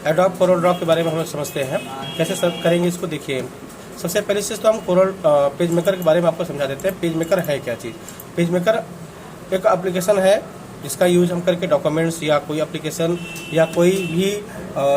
Adobe Corel Draw के बारे में हम समझते हैं, कैसे करेंगे इसको देखिए। सबसे पहले चीज़ तो हम कोरल पेज मेकर के बारे में आपको समझा देते हैं। पेज मेकर है क्या चीज़। पेज मेकर एक एप्लीकेशन है जिसका यूज हम करके डॉक्यूमेंट्स या कोई एप्लीकेशन या कोई भी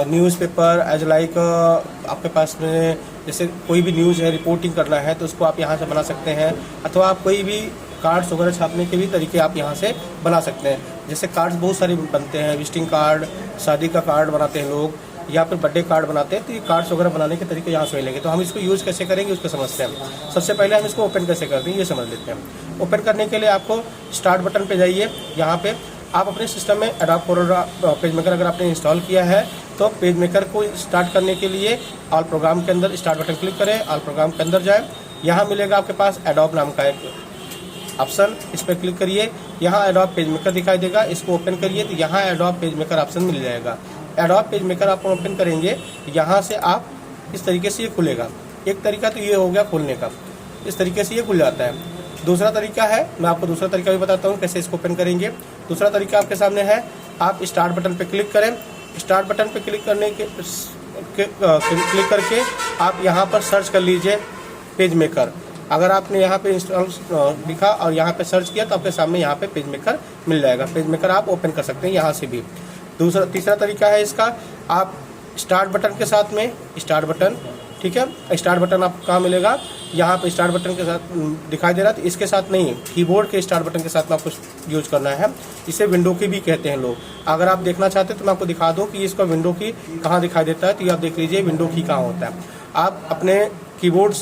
न्यूज़पेपर एज लाइक आपके पास में जैसे कोई भी न्यूज़ है, रिपोर्टिंग करना है तो उसको आप यहाँ से बना सकते हैं, अथवा आप कोई भी कार्ड्स वगैरह छापने के भी तरीके आप यहाँ से बना सकते हैं। जैसे कार्ड्स बहुत सारे बनते हैं, विजिटिंग कार्ड, शादी का कार्ड बनाते हैं लोग, या फिर बर्थडे कार्ड बनाते हैं, तो ये कार्ड्स वगैरह बनाने के तरीके यहाँ से मिलेंगे। तो हम इसको यूज़ कैसे करेंगे उसको समझते हैं। सबसे पहले हम इसको ओपन कैसे करते हैं ये समझ लेते हैं। ओपन करने के लिए आपको स्टार्ट बटन पे जाइए। यहाँ पे आप अपने सिस्टम में एडोब कोरल पेज मेकर अगर आपने इंस्टॉल किया है तो पेज मेकर को स्टार्ट करने के लिए ऑल प्रोग्राम के अंदर स्टार्ट बटन क्लिक करें, ऑल प्रोग्राम के अंदर जाए। यहाँ मिलेगा आपके पास एडोब नाम का एक ऑप्शन, इस पर क्लिक करिए। यहाँ एडोब पेज मेकर दिखाई देगा, इसको ओपन करिए तो यहाँ एडोब पेज मेकर ऑप्शन मिल जाएगा। एडोब पेज मेकर आप ओपन करेंगे, यहाँ से आप इस तरीके से ये खुलेगा। एक तरीका तो ये हो गया खोलने का, इस तरीके से ये खुल जाता है। दूसरा तरीका है, मैं आपको दूसरा तरीका भी बताता हूँ कैसे इसको ओपन करेंगे। दूसरा तरीका आपके सामने है, आप स्टार्ट बटन पे क्लिक करें। स्टार्ट बटन पे क्लिक करने के क्लिक करके आप यहाँ पर सर्च कर लीजिए पेज मेकर। अगर आपने यहाँ पे इंस्टॉल लिखा और यहाँ पे सर्च किया तो आपके सामने यहाँ पे पेज मेकर मिल जाएगा। पेज मेकर आप ओपन कर सकते हैं यहाँ से भी। तीसरा तरीका है इसका, आप स्टार्ट बटन के साथ में स्टार्ट बटन, ठीक है, स्टार्ट बटन आपको कहाँ मिलेगा, यहाँ पे स्टार्ट बटन के साथ दिखाई दे रहा है, तो इसके साथ नहीं, कीबोर्ड के स्टार्ट बटन के साथ में आपको यूज करना है। इसे विंडो की भी कहते हैं लोग। अगर आप देखना चाहते हैं तो मैं आपको दिखा दूँ कि इसका विंडो की कहाँ दिखाई देता है, तो ये आप देख लीजिए विंडो की कहाँ होता है। आप अपने कीबोर्ड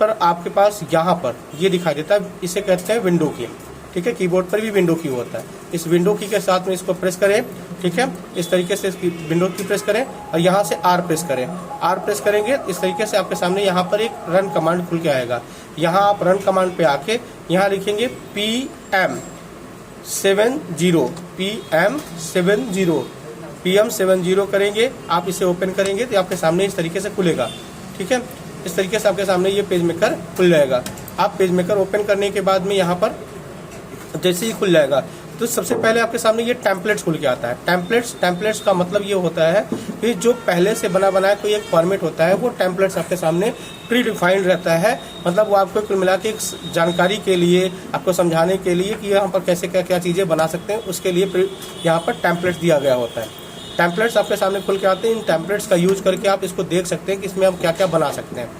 पर आपके पास यहाँ पर ये दिखाई देता है, इसे कहते हैं विंडो की, ठीक है। कीबोर्ड पर भी विंडो की होता है। इस विंडो की के साथ में इसको प्रेस करें, ठीक है, इस तरीके से इसकी विंडो की प्रेस करें और यहाँ से आर प्रेस करें। आर प्रेस करेंगे इस तरीके से आपके सामने यहाँ पर एक रन कमांड खुल के आएगा। यहाँ आप रन कमांड पे आके यहाँ लिखेंगे PM70 करेंगे। आप इसे ओपन करेंगे तो आपके सामने इस तरीके से खुलेगा, ठीक है। इस तरीके से आपके सामने ये पेज मेकर खुल जाएगा। आप पेज मेकर ओपन करने के बाद में यहाँ पर जैसे ही खुल जाएगा तो सबसे पहले आपके सामने ये टेम्पलेट्स खुल के आता है। टेम्पलेट्स का मतलब ये होता है कि जो पहले से बना बनाया कोई एक फॉर्मेट होता है, वो टेम्पलेट्स आपके सामने प्री डिफाइंड रहता है। मतलब वो आपको कुल मिला के एक जानकारी के लिए, आपको समझाने के लिए कि यहाँ पर कैसे क्या क्या चीज़ें बना सकते हैं, उसके लिए यहाँ पर टेम्पलेट्स दिया गया होता है। टेम्पलेट्स आपके सामने खुल के आते हैं। इन टेम्पलेट्स का यूज करके आप इसको देख सकते हैं कि इसमें हम क्या क्या बना सकते हैं।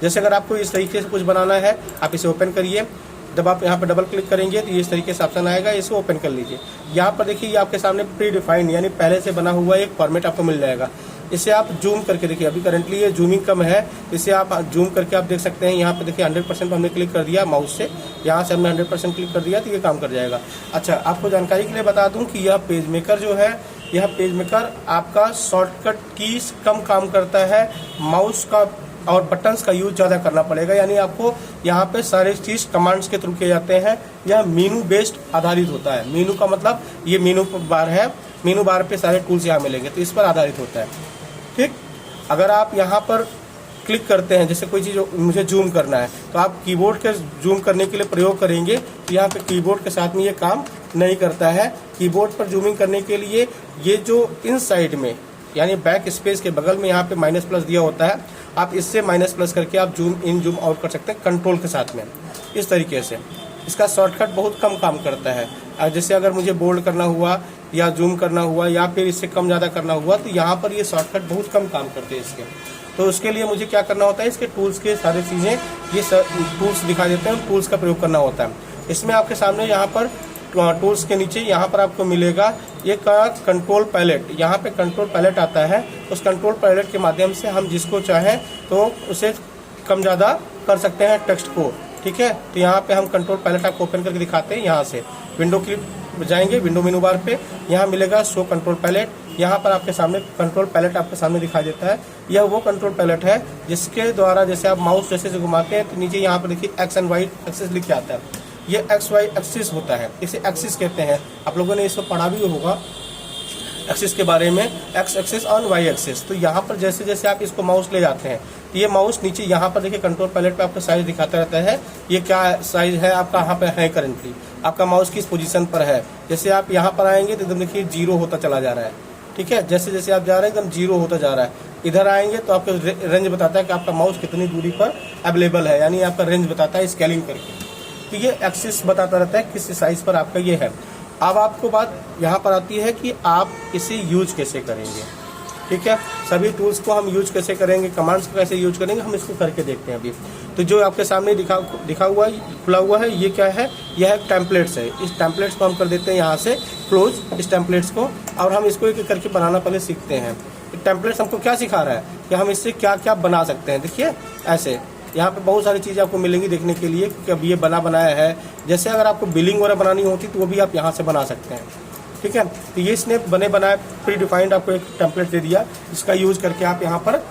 जैसे अगर आपको इस तरीके से कुछ बनाना है, आप इसे ओपन करिए। जब आप यहाँ पर डबल क्लिक करेंगे तो ये इस तरीके से ऑप्शन आएगा, इसको ओपन कर लीजिए। यहाँ पर देखिए ये आपके सामने प्री डिफाइंड यानी पहले से बना हुआ एक फॉर्मेट आपको मिल जाएगा। इसे आप जूम करके देखिए, अभी करंटली ये जूमिंग कम है, इसे आप जूम करके आप देख सकते हैं। यहाँ पे देखिए 100% हमने क्लिक कर दिया माउस से, यहाँ से हमने 100% क्लिक कर दिया तो ये काम कर जाएगा। अच्छा, आपको जानकारी के लिए बता दूं कि यह पेज मेकर जो है, यह पेज मेकर आपका शॉर्टकट कीज कम काम करता है, माउस का और बटन्स का यूज ज़्यादा करना पड़ेगा। यानी आपको यहाँ पे सारे चीज़ कमांड्स के थ्रू किए जाते हैं। यह मेनू बेस्ड आधारित होता है। मेनू का मतलब ये मेनू बार है, मेनू बार पे सारे टूल्स यहाँ मिलेंगे, तो इस पर आधारित होता है, ठीक। अगर आप यहाँ पर क्लिक करते हैं, जैसे कोई चीज़ मुझे जूम करना है, तो आप कीबोर्ड के जूम करने के लिए प्रयोग करेंगे, तो यहाँ पे कीबोर्ड के साथ में ये काम नहीं करता है। कीबोर्ड पर जूमिंग करने के लिए ये जो इन साइड में यानी बैक स्पेस के बगल में यहाँ पे माइनस प्लस दिया होता है, आप इससे माइनस प्लस करके आप जूम इन जूम आउट कर सकते हैं कंट्रोल के साथ में। इस तरीके से इसका शॉर्टकट बहुत कम काम करता है। जैसे अगर मुझे बोल्ड करना हुआ या जूम करना हुआ या फिर इससे कम ज़्यादा करना हुआ, तो यहाँ पर ये शॉर्टकट बहुत कम काम करते हैं इसके। तो उसके लिए मुझे क्या करना होता है, इसके टूल्स के सारी चीज़ें ये टूल्स दिखाई देते हैं, टूल्स का प्रयोग करना होता है। इसमें आपके सामने यहाँ पर टूल्स के नीचे यहाँ पर आपको मिलेगा एक कंट्रोल पैलेट। यहाँ पे कंट्रोल पैलेट आता है, उस कंट्रोल पैलेट के माध्यम से हम जिसको चाहें तो उसे कम ज़्यादा कर सकते हैं टेक्स्ट को, ठीक है। तो यहाँ पे हम कंट्रोल पैलेट आपको ओपन करके दिखाते हैं। यहाँ से विंडो की जाएंगे, विंडो मेनू बार पे यहाँ मिलेगा शो कंट्रोल पैलेट। यहाँ पर आपके सामने कंट्रोल पैलेट आपके सामने दिखाई देता है। यह वो कंट्रोल पैलेट है जिसके द्वारा जैसे आप माउस जैसे से घुमाते हैं तो नीचे यहाँ पर देखिए एक्स एंड वाई एक्सिस लिख के आता है। ये एक्स वाई एक्सिस होता है, इसे एक्सिस कहते हैं। आप लोगों ने इसको पढ़ा भी होगा एक्सिस के बारे में, एक्स एक्सिस और वाई एक्सिस। तो यहाँ पर जैसे जैसे आप इसको माउस ले जाते हैं तो ये माउस नीचे यहाँ पर देखिए कंट्रोल पैलेट पे आपको साइज दिखाता रहता है। ये क्या साइज है आपका, यहाँ पे है करंटली आपका माउस किस पोजीशन पर है। जैसे आप यहाँ पर आएंगे तो एकदम देखिए 0 होता चला जा रहा है, ठीक है। जैसे जैसे आप जा रहे हैं एकदम जीरो होता जा रहा है, इधर आएंगे तो आपका रेंज बताता है कि आपका माउस कितनी दूरी पर अवेलेबल है, यानी आपका रेंज बताता है स्केलिंग करके। तो ये एक्सिस बताता रहता है किस साइज पर आपका ये है। अब आपको बात यहाँ पर आती है कि आप इसे यूज कैसे करेंगे, ठीक है। सभी टूल्स को हम यूज कैसे करेंगे, कमांड्स को कैसे यूज करेंगे, हम इसको करके देखते हैं अभी। तो जो आपके सामने दिखा हुआ है, खुला हुआ है, ये क्या है, यह एक टेम्पलेट्स है। इस टेम्पलेट्स को हम कर देते हैं यहाँ से क्लोज, इस टेम्पलेट्स को, और हम इसको एक एक करके बनाना पहले सीखते हैं। टेम्पलेट्स हमको क्या सिखा रहा है कि हम इससे क्या क्या बना सकते हैं। देखिए ऐसे यहाँ पे बहुत सारी चीज़ें आपको मिलेंगी देखने के लिए कि अब ये बनाया है। जैसे अगर आपको बिलिंग वगैरह बनानी होती तो वो भी आप यहाँ से बना सकते हैं, ठीक है। तो ये इसने बनाए प्री डिफाइंड आपको एक टेम्पलेट दे दिया, इसका यूज करके आप यहाँ पर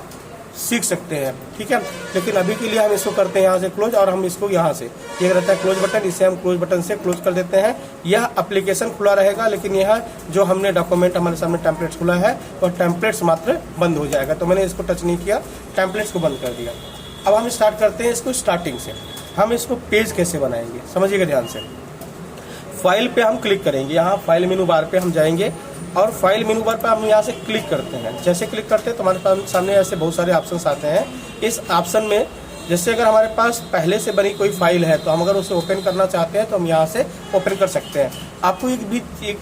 सीख सकते हैं, ठीक है। लेकिन अभी के लिए हम इसको करते हैं यहाँ से क्लोज, और हम इसको यहाँ से, ये रहता है क्लोज बटन, इसे हम क्लोज बटन से क्लोज कर देते हैं। यह एप्लीकेशन खुला रहेगा, लेकिन यह जो हमने डॉक्यूमेंट हमारे सामने टेम्पलेट्स खुला है और टेम्पलेट्स मात्र बंद हो जाएगा। तो मैंने इसको टच नहीं किया, टेम्पलेट्स को बंद कर दिया। अब हम स्टार्ट करते हैं इसको स्टार्टिंग से। हम इसको पेज कैसे बनाएंगे समझिएगा ध्यान से। फाइल पे हम क्लिक करेंगे, यहाँ फाइल मेनू बार पे हम जाएंगे और फाइल मेनू बार पे हम यहाँ से क्लिक करते हैं। जैसे क्लिक करते हैं तो हमारे सामने ऐसे बहुत सारे ऑप्शंस आते हैं। इस ऑप्शन में जैसे अगर हमारे पास पहले से बनी कोई फाइल है तो हम अगर उसे ओपन करना चाहते हैं तो हम यहाँ से ओपन कर सकते हैं। आपको एक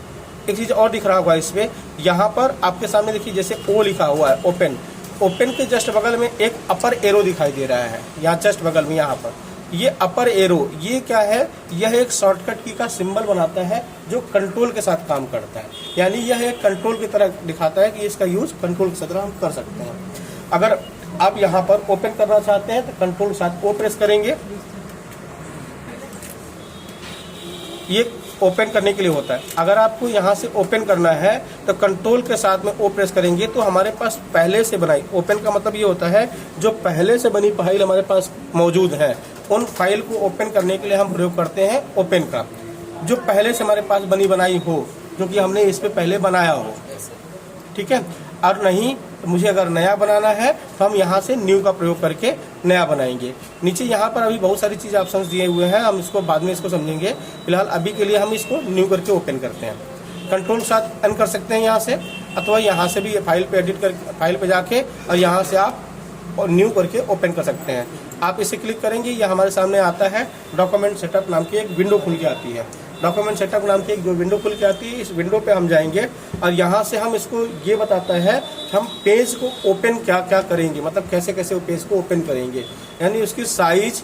चीज़ और दिख रहा होगा इसमें, यहाँ पर आपके सामने देखिए जैसे ओ लिखा हुआ है ओपन के जस्ट बगल में एक अपर एरो दिखाई दे रहा है, यहाँ जस्ट बगल में यहाँ पर ये अपर एरो, ये क्या है, यह एक शॉर्टकट की का सिंबल बनाता है जो कंट्रोल के साथ काम करता है। यानी यह एक कंट्रोल की तरह दिखाता है कि इसका यूज कंट्रोल की तरह हम कर सकते हैं। अगर आप यहाँ पर ओपन करना चाहते हैं तो कंट्रोल के साथ ओ प्रेस करेंगे, ये ओपन करने के लिए होता है। अगर आपको यहाँ से ओपन करना है तो कंट्रोल के साथ में ओ प्रेस करेंगे तो हमारे पास पहले से बनाई, ओपन का मतलब ये होता है जो पहले से बनी फाइल हमारे पास मौजूद है उन फाइल को ओपन करने के लिए हम प्रयोग करते हैं ओपन का। जो पहले से हमारे पास बनी बनाई हो, जो कि हमने इस पे पहले बनाया हो, ठीक है। और नहीं मुझे अगर नया बनाना है तो हम यहाँ से न्यू का प्रयोग करके नया बनाएंगे। नीचे यहाँ पर अभी बहुत सारी चीज़ ऑप्शंस दिए हुए हैं, हम इसको बाद में इसको समझेंगे। फिलहाल अभी के लिए हम इसको न्यू करके ओपन करते हैं। कंट्रोल के साथ एन कर सकते हैं यहाँ से, अथवा यहाँ से भी ये फाइल पे एडिट कर फाइल पे जाके और यहाँ से आप और न्यू करके ओपन कर सकते हैं। आप इसे क्लिक करेंगे, यह हमारे सामने आता है डॉक्यूमेंट सेटअप नाम की एक विंडो खुल के आती है। डॉक्यूमेंट सेटअप नाम की एक जो विंडो खुल के आती है, इस विंडो पे हम जाएंगे और यहाँ से हम इसको ये बताता है कि हम पेज को ओपन क्या क्या करेंगे, मतलब कैसे कैसे वो पेज को ओपन करेंगे, यानी उसकी साइज,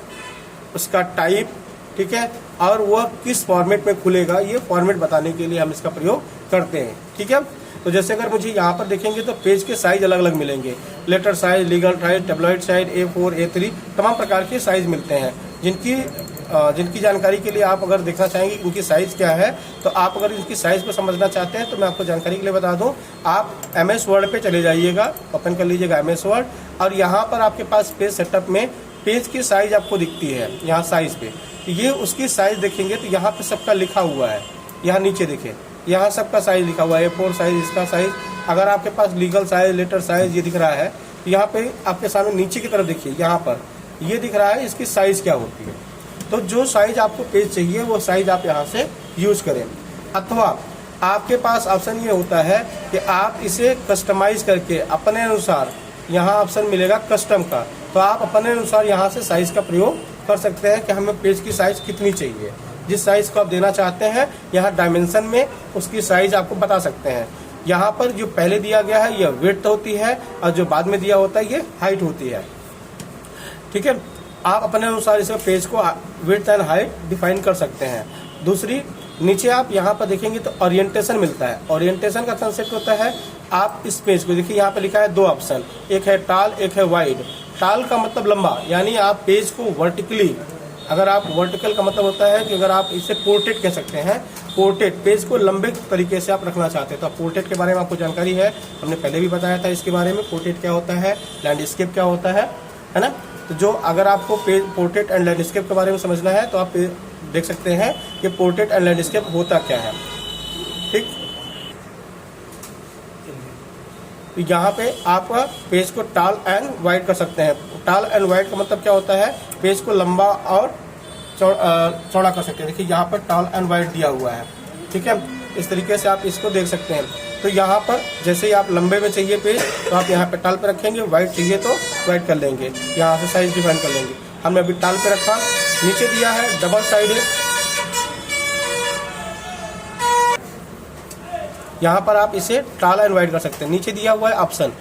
उसका टाइप, ठीक है, और वह किस फॉर्मेट में खुलेगा, ये फॉर्मेट बताने के लिए हम इसका प्रयोग करते हैं, ठीक है। तो जैसे अगर मुझे यहाँ पर देखेंगे तो पेज के साइज अलग अलग मिलेंगे, letter size, legal size, tabloid size, A4, A3, तमाम प्रकार के साइज मिलते हैं। जिनकी जानकारी के लिए आप अगर देखना चाहेंगे इनकी साइज़ क्या है, तो आप अगर इनकी साइज़ को समझना चाहते हैं तो मैं आपको जानकारी के लिए बता दूं, आप MS वर्ड पे चले जाइएगा, ओपन कर लीजिएगा MS वर्ड, और यहाँ पर आपके पास पेज सेटअप में पेज की साइज़ आपको दिखती है। यहाँ साइज़ पे ये उसकी साइज़ देखेंगे तो यहाँ पे सबका लिखा हुआ है, यहाँ नीचे देखें, यहाँ सबका साइज़ लिखा हुआ है, A4 साइज़, इसका साइज़। अगर आपके पास लीगल साइज़, लेटर साइज़ ये दिख रहा है तो यहाँ पे आपके सामने नीचे की तरफ देखिए, यहाँ पर ये दिख रहा है इसकी साइज़ क्या होती है। तो जो साइज आपको पेज चाहिए वो साइज आप यहाँ से यूज करें, अथवा आपके पास ऑप्शन ये होता है कि आप इसे कस्टमाइज करके अपने अनुसार, यहाँ ऑप्शन मिलेगा कस्टम का, तो आप अपने अनुसार यहाँ से साइज का प्रयोग कर सकते हैं कि हमें पेज की साइज कितनी चाहिए। जिस साइज को आप देना चाहते हैं यहाँ डायमेंशन में उसकी साइज आपको बता सकते हैं। यहाँ पर जो पहले दिया गया है यह विड्थ होती है और जो बाद में दिया होता है ये हाइट होती है, ठीक है। आप अपने अनुसार इस पेज को विड्थ एंड हाइट डिफाइन कर सकते हैं। दूसरी, नीचे आप यहाँ पर देखेंगे तो ओरिएंटेशन मिलता है। ओरिएंटेशन का कंसेप्ट होता है, आप इस पेज को देखिए, यहाँ पे लिखा है दो ऑप्शन, एक है टाल, एक है वाइड। टाल का मतलब लंबा, यानी आप पेज को वर्टिकली, अगर आप वर्टिकल का मतलब होता है कि अगर आप इसे पोर्ट्रेट कह सकते हैं, पोर्ट्रेट पेज को लंबे तरीके से आप रखना चाहते हैं तो पोर्ट्रेट के बारे में आपको जानकारी है, हमने पहले भी बताया था इसके बारे में, पोर्ट्रेट क्या होता है, लैंडस्केप क्या होता है ना। तो जो अगर आपको पेज पोर्ट्रेट एंड लैंडस्केप के बारे में समझना है तो आप देख सकते हैं कि पोर्ट्रेट एंड लैंडस्केप होता क्या है, ठीक। यहाँ पे आप पेज को टाल एंड वाइड कर सकते हैं। टाल एंड वाइड का मतलब क्या होता है, पेज को लंबा और चौड़ा कर सकते हैं। देखिए यहाँ पर टाल एंड वाइड दिया हुआ है, ठीक है। इस तरीके से आप इसको देख सकते हैं। तो यहाँ पर जैसे ही आप लंबे में चाहिए पेज तो आप यहाँ पे टाल पे रखेंगे, वाइड चाहिए तो वाइड कर लेंगे, यहाँ से साइज डिफाइन कर लेंगे। हमने अभी टाल पे रखा, नीचे दिया है डबल साइडेड, यहाँ पर आप इसे टाल एंड वाइड कर सकते हैं। नीचे दिया हुआ है ऑप्शन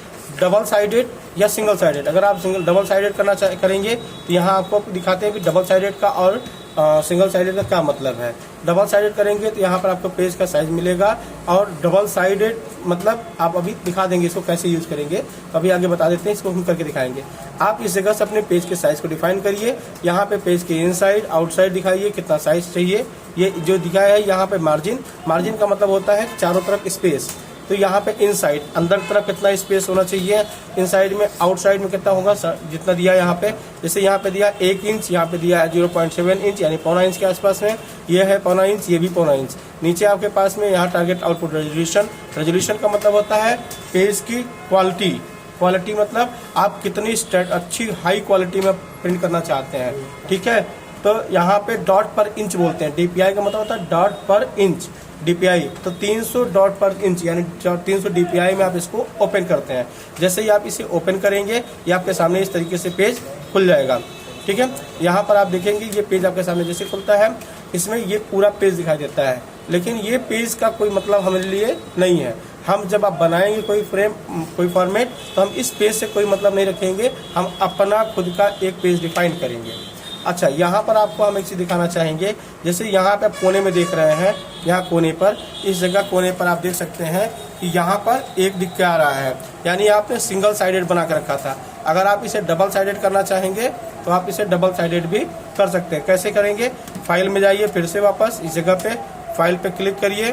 डबल साइडेड या सिंगल साइडेड। अगर आप डबल साइडेड करना करेंगे तो यहाँ आपको दिखाते हैं कि डबल साइडेड का और सिंगल साइडेड का क्या मतलब है। डबल साइडेड करेंगे तो यहाँ पर आपको पेज का साइज मिलेगा, और डबल साइडेड मतलब आप अभी दिखा देंगे इसको कैसे यूज करेंगे, अभी आगे बता देते हैं, इसको हम करके दिखाएंगे। आप इस जगह से अपने पेज के साइज को डिफाइन करिए। यहाँ पे पेज के इनसाइड आउटसाइड दिखाइए कितना साइज चाहिए। ये जो दिखाया है यहाँ पे मार्जिन, मार्जिन का मतलब होता है चारों तरफ स्पेस। तो यहाँ पे इनसाइड अंदर की तरफ कितना स्पेस होना चाहिए, इनसाइड में आउटसाइड में कितना होगा, जितना दिया यहाँ पे, जैसे यहाँ पे दिया 1 इंच, यहाँ पे दिया है 0.7 इंच यानी पौना इंच के आसपास में, ये है पौना इंच, ये भी पौना इंच। नीचे आपके पास में यहाँ टारगेट आउटपुट रेजोल्यूशन, रेजोल्यूशन का मतलब होता है पेज की क्वालिटी। क्वालिटी मतलब आप कितनी अच्छी हाई क्वालिटी में प्रिंट करना चाहते हैं, ठीक है। तो यहाँ पे डॉट पर इंच बोलते हैं, DPI का मतलब होता है डॉट पर इंच, DPI। तो 300 डॉट पर इंच यानी 300 DPI में आप इसको ओपन करते हैं। जैसे ही आप इसे ओपन करेंगे ये आपके सामने इस तरीके से पेज खुल जाएगा, ठीक है। यहाँ पर आप देखेंगे ये पेज आपके सामने जैसे खुलता है, इसमें ये पूरा पेज दिखाई देता है, लेकिन ये पेज का कोई मतलब हमारे लिए नहीं है। हम जब आप बनाएंगे कोई फ्रेम, कोई फॉर्मेट, तो हम इस पेज से कोई मतलब नहीं रखेंगे, हम अपना खुद का एक पेज डिफाइन करेंगे। अच्छा, यहाँ पर आपको हम एक चीज़ दिखाना चाहेंगे, जैसे यहाँ पे आप कोने में देख रहे हैं, यहाँ कोने पर, इस जगह कोने पर आप देख सकते हैं कि यहाँ पर एक दिख के आ रहा है, यानी आपने सिंगल साइडेड बना कर रखा था। अगर आप इसे डबल साइडेड करना चाहेंगे तो आप इसे डबल साइडेड भी कर सकते हैं। कैसे करेंगे, फाइल में जाइए, फिर से वापस इस जगह पे फाइल पे क्लिक करिए,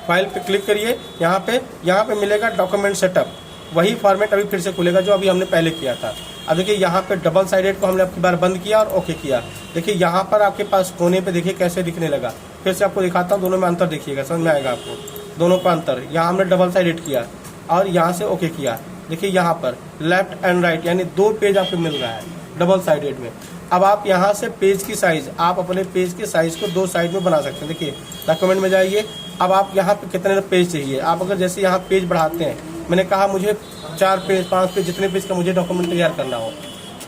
फाइल पे क्लिक करिए, यहाँ पे मिलेगा डॉक्यूमेंट सेटअप, वही फॉर्मेट अभी फिर से खुलेगा जो अभी हमने पहले किया था। अब देखिए यहाँ पे डबल साइडेड को हमने आपकी बार बंद किया और ओके किया। देखिए यहाँ पर आपके पास कोने पे देखिए कैसे दिखने लगा। फिर से आपको दिखाता हूँ, दोनों में अंतर देखिएगा, समझ में आएगा आपको दोनों का अंतर। यहाँ हमने डबल साइडेड किया और यहाँ से ओके किया। देखिए यहाँ पर लेफ्ट एंड राइट यानी 2 पेज आपको मिल रहा है डबल साइडेड में। अब आप यहाँ से पेज की साइज, आप अपने पेज के साइज को 2 साइड में बना सकते हैं। देखिए डॉक्यूमेंट में जाइए, अब आप यहाँ पे कितने पेज चाहिए, आप अगर जैसे यहाँ पेज बढ़ाते हैं, मैंने कहा मुझे 4 पेज 5 पेज जितने पेज का मुझे डॉक्यूमेंट तैयार करना हो,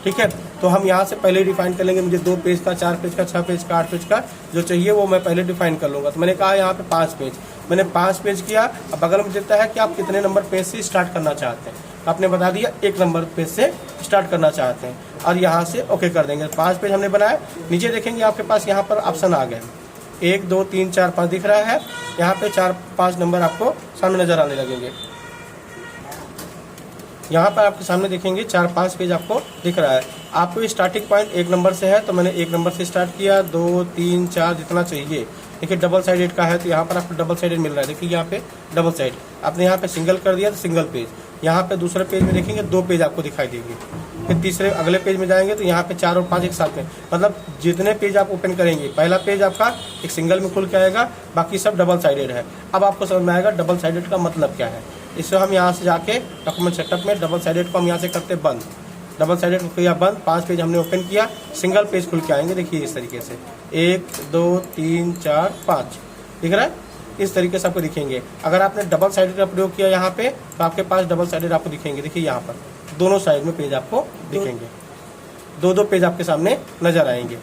ठीक है, तो हम यहाँ से पहले डिफाइन कर लेंगे, मुझे 2 पेज का, 4 पेज का, 6 पेज का, 8 पेज का जो चाहिए वो मैं पहले डिफाइन कर लूँगा। तो मैंने कहा यहाँ पे 5 पेज, मैंने 5 पेज किया। अब बगल में देता है कि आप कितने नंबर पेज से स्टार्ट करना चाहते हैं, आपने बता दिया 1 नंबर पेज से स्टार्ट करना चाहते हैं और यहाँ से ओके कर देंगे। 5 पेज हमने बनाया। नीचे देखेंगे आपके पास यहाँ पर ऑप्शन आ गए, 1 2 3 4 5 दिख रहा है, यहाँ पे 4-5 नंबर आपको सामने नजर आने लगेंगे। यहाँ पर आपके सामने देखेंगे 4-5 पेज आपको दिख रहा है। आपको स्टार्टिंग पॉइंट 1 नंबर से है, तो मैंने 1 नंबर से स्टार्ट किया, 2 3 4 जितना चाहिए। देखिए डबल साइडेड का है तो यहाँ पर आपको डबल साइडेड मिल रहा है। देखिए यहाँ पे डबल साइड, आपने यहाँ पे सिंगल कर दिया तो सिंगल पेज। यहाँ पे दूसरे पेज में देखेंगे 2 पेज आपको दिखाई देंगे। फिर तीसरे अगले पेज में जाएंगे तो यहाँ पे 4 और 5 एक साथ में, मतलब जितने पेज आप ओपन करेंगे, पहला पेज आपका एक सिंगल में खुल के आएगा, बाकी सब डबल साइडेड है। अब आपको समझ में आएगा डबल साइडेड का मतलब क्या है। इससे हम यहाँ से जाके डॉक्यूमेंट सेटअप में डबल साइडेड को हम यहाँ से करते बंद, डबल साइडेड को किया बंद, 5 पेज हमने ओपन किया, सिंगल पेज खुल के आएंगे। देखिए इस तरीके से 1 2 3 4 5 दिख रहा है, इस तरीके से आपको दिखेंगे। अगर आपने डबल साइडेड का प्रयोग किया यहाँ पे तो आपके पास डबल साइडेड आपको दिखेंगे। देखिए यहाँ पर दोनों साइड में पेज आपको दिखेंगे, 2 पेज आपके सामने नजर आएंगे।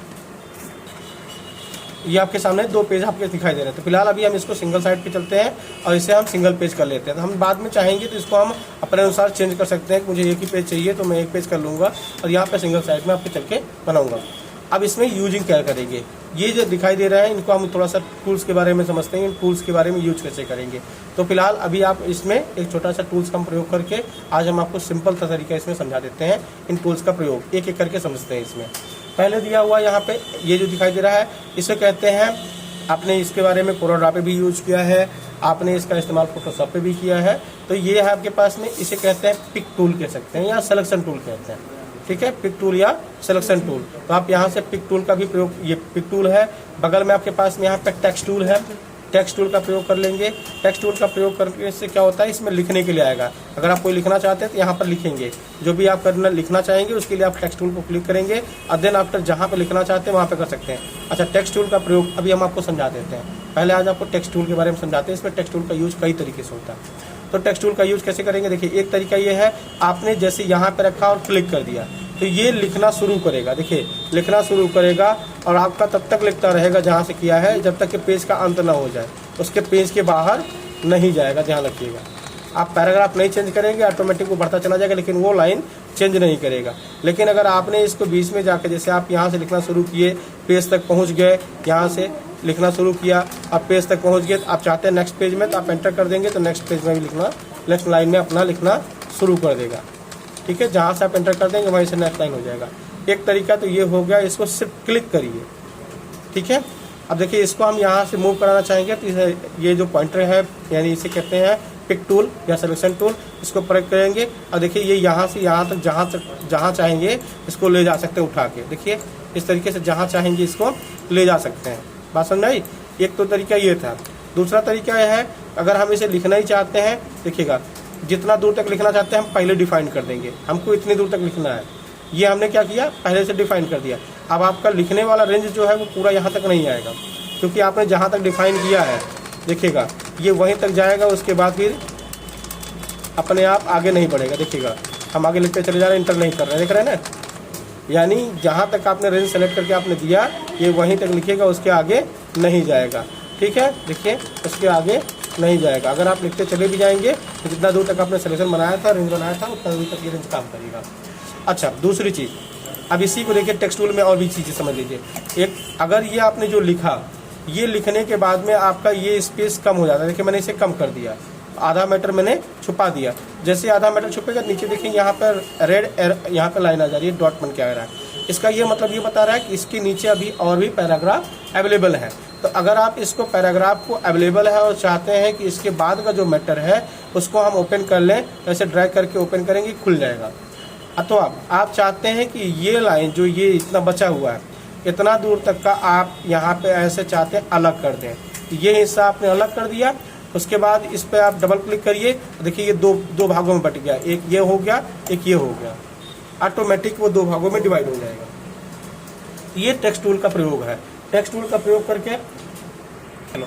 ये आपके सामने 2 पेज आपके दिखाई दे रहे हैं। तो फिलहाल अभी हम इसको सिंगल साइड पे चलते हैं और इसे हम सिंगल पेज कर लेते हैं। तो हम बाद में चाहेंगे तो इसको हम अपने अनुसार चेंज कर सकते हैं कि मुझे 1 ही पेज चाहिए तो मैं 1 पेज कर लूँगा और यहाँ पे सिंगल साइड में आपको चल के बनाऊँगा। अब इसमें यूजिंग क्या करेंगे, ये जो दिखाई दे रहा है इनको हम थोड़ा सा टूल्स के बारे में समझते हैं, इन टूल्स के बारे में यूज कैसे करेंगे। तो फिलहाल अभी आप इसमें एक छोटा सा टूल्स का हम प्रयोग करके आज हम आपको सिंपल सा तरीका इसमें समझा देते हैं। इन टूल्स का प्रयोग एक एक करके समझते हैं। इसमें पहले दिया हुआ यहाँ पे ये जो दिखाई दे रहा है इसे कहते हैं, आपने इसके बारे में कोरोड्रा पे भी यूज किया है, आपने इसका इस्तेमाल फोटोशॉप पे भी किया है। तो ये है आपके पास में, इसे कहते हैं पिक टूल कह सकते हैं या सिलेक्शन टूल कहते हैं, ठीक है, पिक टूल या सिलेक्शन टूल। तो आप यहाँ से पिक टूल का भी प्रयोग, ये पिक टूल है। बगल में आपके पास में यहाँ पे टेक्स्ट टूल है, टेक्स्ट टूल का प्रयोग कर लेंगे। टेक्स्ट टूल का प्रयोग करने से क्या होता है, इसमें लिखने के लिए आएगा। अगर आप कोई लिखना चाहते हैं तो यहाँ पर लिखेंगे, जो भी आप करना लिखना चाहेंगे उसके लिए आप टेक्स्ट टूल को क्लिक करेंगे और देन आफ्टर जहाँ पे लिखना चाहते हैं वहाँ पे कर सकते हैं। अच्छा, टेक्स्ट टूल का प्रयोग अभी हम आपको समझा देते हैं। पहले आज आपको टेक्स्ट टूल के बारे में समझाते हैं। इसमें टेक्स्ट टूल का यूज कई तरीके से होता है। तो टेक्स्ट टूल का यूज कैसे करेंगे, देखिए एक तरीका ये है, आपने जैसे यहाँ पे रखा और क्लिक कर दिया तो ये लिखना शुरू करेगा। देखिए लिखना शुरू करेगा और आपका तब तक लिखता रहेगा जहाँ से किया है, जब तक कि पेज का अंत ना हो जाए। उसके पेज के बाहर नहीं जाएगा, जहाँ लिखिएगा। आप पैराग्राफ नहीं चेंज करेंगे, ऑटोमेटिक वो बढ़ता चला जाएगा, लेकिन वो लाइन चेंज नहीं करेगा। लेकिन अगर आपने इसको बीच में जाकर, जैसे आप यहाँ से लिखना शुरू किए, पेज तक पहुँच गए, यहाँ से लिखना शुरू किया, आप पेज तक पहुँच गए, आप चाहते हैं नेक्स्ट पेज में, तो आप एंटर कर देंगे तो नेक्स्ट पेज में भी लिखना, नेक्स्ट लाइन में अपना लिखना शुरू कर देगा। ठीक है, जहाँ से आप एंटर कर देंगे वहीं से नेक्स्ट लाइन हो जाएगा। एक तरीका तो ये हो गया, इसको सिर्फ क्लिक करिए। ठीक है, अब देखिए इसको हम यहाँ से मूव कराना चाहेंगे तो ये जो पॉइंटर है, यानी इसे कहते हैं पिक टूल या सिलेक्शन टूल, इसको प्रयोग करेंगे और देखिए ये यहाँ से यहाँ तक जहाँ चाहेंगे इसको ले जा सकते हैं उठा के। देखिए इस तरीके से जहाँ चाहेंगे इसको ले जा सकते हैं। बात समझ आई? एक तो तरीका ये था। दूसरा तरीका यह है, अगर हम इसे लिखना ही चाहते हैं, देखिएगा जितना दूर तक लिखना चाहते हैं हम पहले डिफाइन कर देंगे, हमको इतनी दूर तक लिखना है। ये हमने क्या किया, पहले से डिफाइन कर दिया। अब आपका लिखने वाला रेंज जो है वो पूरा यहाँ तक नहीं आएगा, क्योंकि आपने जहाँ तक डिफाइन किया है, देखिएगा ये वहीं तक जाएगा। उसके बाद फिर अपने आप आगे नहीं बढ़ेगा। देखिएगा हम आगे लिखते चले जा रहे हैं, इंटर नहीं कर रहे हैं, देख रहे हैं ना। यानी जहाँ तक आपने रेंज सेलेक्ट करके आपने दिया, ये वहीं तक लिखिएगा, उसके आगे नहीं जाएगा। ठीक है, देखिए उसके आगे नहीं जाएगा। अगर आप लिखते चले भी जाएंगे तो जितना दूर तक आपने सिलेक्शन बनाया था, रेंज बनाया था, उतना दूर तक ये रेंज काम करेगा। अच्छा, दूसरी चीज़, अब इसी को देखिए टेक्स्ट टूल में और भी चीज़ें समझ लीजिए। एक, अगर ये आपने जो लिखा, ये लिखने के बाद में आपका ये स्पेस कम हो जाता है। देखिए मैंने इसे कम कर दिया, आधा मीटर मैंने छुपा दिया। जैसे आधा मीटर छुपेगा, नीचे देखेंगे यहाँ पर रेड यहाँ पर लाइन आ जा रही है, डॉट बन के आ रहा है। इसका ये मतलब ये बता रहा है कि इसके नीचे अभी और भी पैराग्राफ अवेलेबल है। तो अगर आप इसको पैराग्राफ को अवेलेबल है और चाहते हैं कि इसके बाद का जो मैटर है उसको हम ओपन कर लें, ऐसे ड्रैग करके ओपन करेंगे, खुल जाएगा। अथवा आप चाहते हैं कि ये लाइन जो ये इतना बचा हुआ है, इतना दूर तक का आप यहाँ पे ऐसे चाहते हैं अलग कर दें, ये हिस्सा आपने अलग कर दिया। उसके बाद इस पर आप डबल क्लिक करिए, देखिए ये दो भागों में बट गया, एक ये हो गया, एक ये हो गया। ऑटोमेटिक वो दो भागों में डिवाइड हो जाएगा। ये टेक्स्ट टूल का प्रयोग है। टेक्स्ट टूल का प्रयोग करके, हेलो,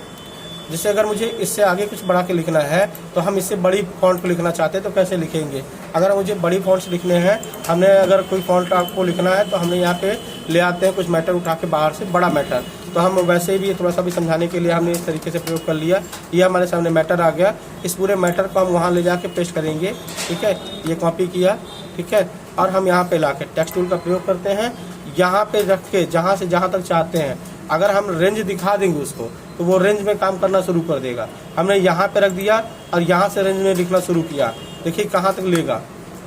जैसे अगर मुझे इससे आगे कुछ बढ़ा के लिखना है तो हम इससे बड़ी फॉन्ट को लिखना चाहते हैं तो कैसे लिखेंगे। अगर मुझे बड़ी फॉन्ट्स लिखने हैं, हमने अगर कोई फॉन्ट आपको लिखना है तो हमने यहाँ पे ले आते हैं कुछ मैटर उठा के बाहर से, बड़ा मैटर। तो हम वैसे भी थोड़ा सा भी समझाने के लिए हमने इस तरीके से प्रयोग कर लिया। ये हमारे सामने मैटर आ गया, इस पूरे मैटर को हम वहाँ ले जाके पेस्ट करेंगे। ठीक है, ये कॉपी किया, ठीक है, और हम यहाँ पे ला के टेक्स्ट टूल का प्रयोग करते हैं। यहाँ पे रख के जहाँ से जहाँ तक चाहते हैं, अगर हम रेंज दिखा देंगे उसको तो वो रेंज में काम करना शुरू कर देगा। हमने यहाँ पे रख दिया और यहाँ से रेंज में लिखना शुरू किया, देखिए कहाँ तक लेगा।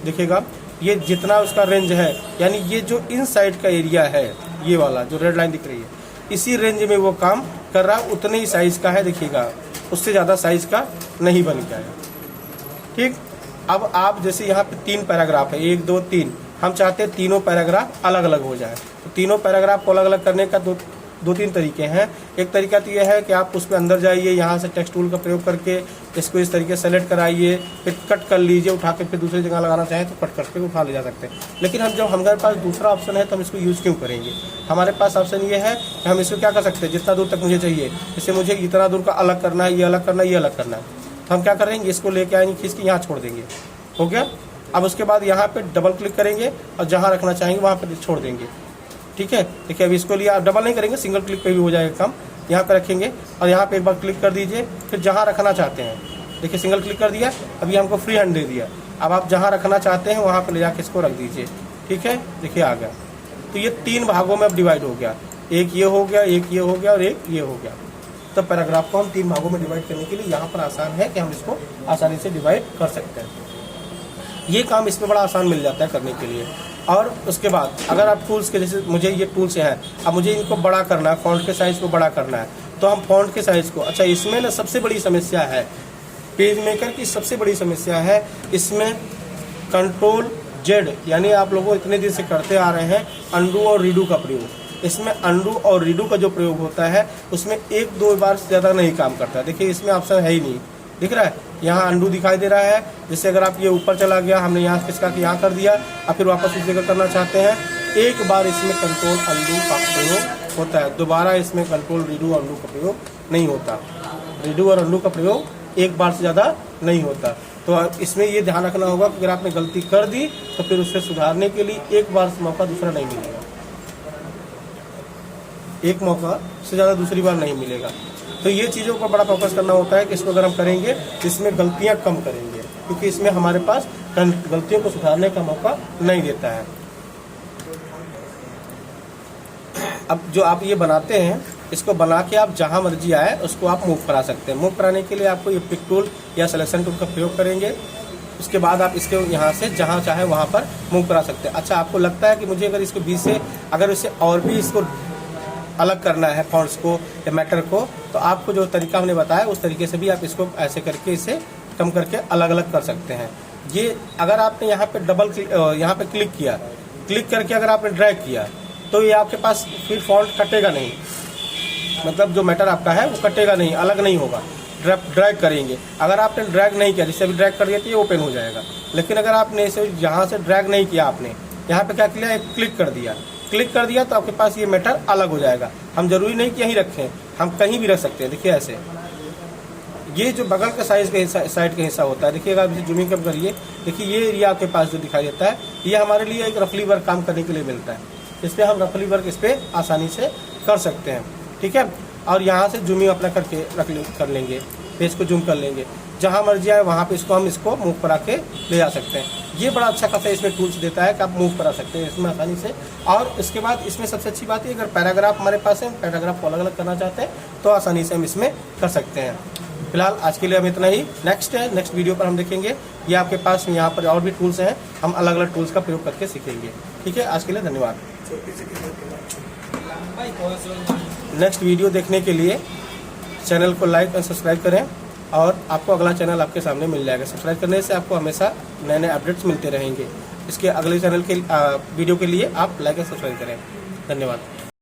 देखिएगा ये जितना उसका रेंज है, यानी ये जो इन साइड का एरिया है, ये वाला जो रेड लाइन दिख रही है, इसी रेंज में वो काम कर रहा, उतने ही साइज का है। देखिएगा उससे ज़्यादा साइज का नहीं बन जाएगा। ठीक, अब आप जैसे यहाँ पे 3 पैराग्राफ है, 1 2 3, हम चाहते हैं तीनों पैराग्राफ अलग अलग हो जाए। तो तीनों पैराग्राफ को अलग अलग करने का दो तीन तरीके हैं। एक तरीका तो यह है कि आप उसमें अंदर जाइए, यहाँ से टेक्स्ट टूल का प्रयोग करके इसको इस तरीके से सेलेक्ट कराइए, फिर कट कर लीजिए, उठा के फिर दूसरी जगह लगाना चाहें तो कट करके उठा ले जा सकते हैं। लेकिन हम जब हमारे पास दूसरा ऑप्शन है तो हम इसको यूज़ क्यों करेंगे। हमारे पास ऑप्शन ये है कि हम इसको क्या कर सकते हैं, जितना दूर तक मुझे चाहिए, इससे मुझे इतना दूर का अलग करना है, ये अलग करना है, ये अलग करना है, तो हम क्या करेंगे, इसको लेके आएंगे, खींच के यहाँ छोड़ देंगे। हो गया। अब उसके बाद यहाँ पे डबल क्लिक करेंगे और जहाँ रखना चाहेंगे वहाँ पे छोड़ देंगे। ठीक है, देखिए अभी इसको लिए आप डबल नहीं करेंगे, सिंगल क्लिक पे भी हो जाएगा काम। यहाँ पे रखेंगे और यहाँ पे एक बार क्लिक कर दीजिए, फिर जहाँ रखना चाहते हैं, देखिए सिंगल क्लिक कर दिया, अभी हमको फ्री हैंड दे दिया। अब आप जहाँ रखना चाहते हैं वहाँ पे ले जाके इसको रख दीजिए। ठीक है, देखिए आ गया। तो ये 3 भागों में अब डिवाइड हो गया, एक ये हो गया, एक ये हो गया और एक ये हो गया। तो पैराग्राफ को हम 3 भागों में डिवाइड करने के लिए यहाँ पर आसान है कि हम इसको आसानी से डिवाइड कर सकते हैं। ये काम इसमें बड़ा आसान मिल जाता है करने के लिए। और उसके बाद अगर आप टूल्स के, जैसे मुझे ये टूल्स हैं, अब मुझे इनको बड़ा करना है, फॉन्ट के साइज़ को बड़ा करना है, तो हम फॉन्ट के साइज़ को, अच्छा इसमें ना सबसे बड़ी समस्या है, पेज मेकर की सबसे बड़ी समस्या है इसमें Ctrl Z, यानी आप लोगों इतने दिन से करते आ रहे हैं अंडू और रीडू का प्रयोग। इसमें अंडू और रीडू का जो प्रयोग होता है उसमें 1-2 बार से ज़्यादा नहीं काम करता। देखिए इसमें ऑप्शन है ही नहीं, दिख रहा है, यहाँ अंडू दिखाई दे रहा है। जैसे अगर आप ये ऊपर चला गया, हमने यहाँ किसका कि यहाँ कर दिया, और फिर वापस उस जगह करना चाहते हैं, एक बार इसमें कंट्रोल अंडू का प्रयोग होता है, दोबारा इसमें कंट्रोल रीडू अंडू का प्रयोग नहीं होता। रीडू और अंडू का प्रयोग एक बार से ज़्यादा नहीं होता। तो इसमें ये ध्यान रखना होगा कि अगर आपने गलती कर दी तो फिर उससे सुधारने के लिए एक बार से मौका दूसरा नहीं मिलेगा, एक मौका से ज़्यादा दूसरी बार नहीं मिलेगा। तो ये चीज़ों पर बड़ा फोकस करना होता है कि इसको अगर हम करेंगे इसमें गलतियां कम करेंगे, क्योंकि इसमें हमारे पास गलतियों को सुधारने का मौका नहीं देता है। अब जो आप ये बनाते हैं, इसको बना के आप जहां मर्जी आए उसको आप मूव करा सकते हैं। मूव कराने के लिए आपको ये पिक टूल या सिलेक्शन टूल का प्रयोग करेंगे। उसके बाद आप इसके यहाँ से जहां चाहे वहां पर मूव करा सकते हैं। अच्छा, आपको लगता है कि मुझे अगर इसको बीच से अगर इसे और भी इसको अलग करना है, फॉन्ट्स को या मैटर को, तो आपको जो तरीका हमने बताया उस तरीके से भी आप इसको ऐसे करके इसे कम करके अलग अलग कर सकते हैं। ये अगर आपने यहाँ पे डबल यहाँ पे क्लिक किया, क्लिक करके अगर आपने ड्रैग किया तो ये आपके पास फिर फॉन्ट कटेगा नहीं, मतलब जो मैटर आपका है वो कटेगा नहीं, अलग नहीं होगा। ड्रैग करेंगे, अगर आपने ड्रैग नहीं किया, जिससे भी ड्रैग कर दिया तो ये ओपन हो जाएगा। लेकिन अगर आपने इसे यहाँ से ड्रैग नहीं किया, आपने यहाँ पे क्या किया, एक क्लिक कर दिया तो आपके पास ये मैटर अलग हो जाएगा। हम जरूरी नहीं कि यहीं रखें, हम कहीं भी रख सकते हैं। देखिए ऐसे, ये जो बगल का साइड का हिस्सा होता है, देखिएगा आप इसे जूमिंग कब करिए, देखिए ये एरिया आपके पास जो दिखाई देता है, ये हमारे लिए एक रफली वर्क काम करने के लिए मिलता है। इस पर हम रफली वर्क इस पर आसानी से कर सकते हैं, ठीक है। और यहाँ से जूमिंग अपना करके कर लेंगे, पेज को जूम कर लेंगे, जहाँ मर्जी आए वहाँ पे हम इसको मूव करा के ले जा सकते हैं। ये बड़ा अच्छा खासा इसमें टूल्स देता है कि आप मूव करा सकते हैं इसमें आसानी से। और इसके बाद इसमें सबसे अच्छी बात है, अगर पैराग्राफ हमारे पास है, पैराग्राफ को अलग अलग करना चाहते हैं तो आसानी से हम इसमें कर सकते हैं। फिलहाल आज के लिए हम इतना ही। नेक्स्ट वीडियो पर हम देखेंगे, ये आपके पास यहाँ पर और भी टूल्स हैं, हम अलग अलग टूल्स का प्रयोग करके सीखेंगे, ठीक है। आज के लिए धन्यवाद। नेक्स्ट वीडियो देखने के लिए चैनल को लाइक और सब्सक्राइब करें, और आपको अगला चैनल आपके सामने मिल जाएगा। सब्सक्राइब करने से आपको हमेशा नए नए अपडेट्स मिलते रहेंगे। इसके अगले चैनल के वीडियो के लिए आप लाइक और सब्सक्राइब करें। धन्यवाद।